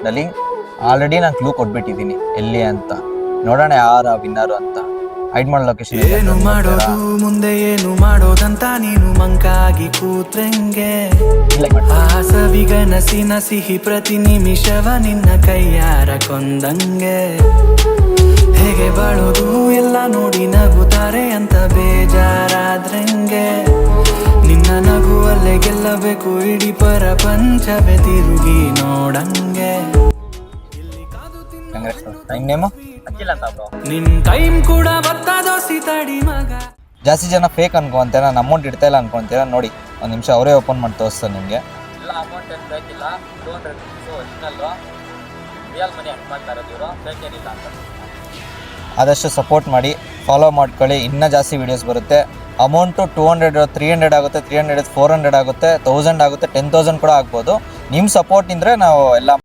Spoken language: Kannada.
ಡಲಿಂಗ್ ಆಲ್ರೆಡಿ ನಾನು ಕ್ಲೂ ಕೊಟ್ಬಿಟ್ಟಿದ್ದೀನಿ ಎಲ್ಲಿ ಅಂತ. ನೋಡೋಣ ಯಾರ ವಿನ್ನರು ಅಂತ. ಹೈಡ್ ಮಾಡೋ ಲೊಕೇಶನ್. ಏನು ಮಾಡೋದು ಮುಂದೆ ಏನು ಮಾಡೋದಂತ ನೀನು ಮಂಕಾಗಿ ಕೂತ್ರಂಗೆ, ಆ ಸವಿಗನಸಿನ ಸಿಹಿ ಪ್ರತಿ ನಿಮಿಷವ ನಿನ್ನ ಕೈಯಾರ ಕೊಂದಂಗೆ. ಹೇಗೆ ಬಾಳೋದು ಎಲ್ಲ ನೋಡಿ ನಗುತ್ತಾರೆ ಅಂತ ಬೇಜಾರಾದ್ರಂಗೆ, ನಿನ್ನ ನಗುವಲ್ಲೇ ಗೆಲ್ಲಬೇಕು ಇಡೀ ಪ್ರಪಂಚವೇ ತಿರುಗಿ ನೋಡಂಗೆ. ನೇಮು ನಿನ್ ಟೈಮ್ ಕೂಡ ಬರ್ತದೋಸಿ ತಡಿ ಮಗ. ಜಾಸ್ತಿ ಜನ ಫೇಕ್ ಅನ್ಕೊಂತೀರ, ನಾನು ಅಮೌಂಟ್ ಇಡ್ತಾ ಇಲ್ಲ ಅನ್ಕೊಂತೀರ. ನೋಡಿ ಒಂದು ನಿಮಿಷ ಅವರೇ ಓಪನ್ ಮಾಡಿ ತೋರಿಸ್ತಾರೆ ನಿಮಗೆ. ಇಲ್ಲ ಅಮೌಂಟ್ ಏನು ಬೇಕಿಲ್ಲ, 200 ರುಪೀಸು ಒರಿಜಿನಲ್ಲು ರಿಯಲ್ ಮನಿ ಅಂತ ಮಾಡ್ತಾ ಇರೋದು ಇವರು, ಬೇಕೇನಿಲ್ಲ ಅಂತ. ಆದಷ್ಟು ಸಪೋರ್ಟ್ ಮಾಡಿ, ಫಾಲೋ ಮಾಡ್ಕೊಳ್ಳಿ. ಇನ್ನೂ ಜಾಸ್ತಿ ವೀಡಿಯೋಸ್ ಬರುತ್ತೆ. ಅಮೌಂಟು 200 300 ಆಗುತ್ತೆ, 300 400 ಆಗುತ್ತೆ, 1000 ಆಗುತ್ತೆ, 10,000 ಕೂಡ ಆಗ್ಬೋದು. ನಿಮ್ಮ ಸಪೋರ್ಟಿಂದರೆ ನಾವು ಎಲ್ಲ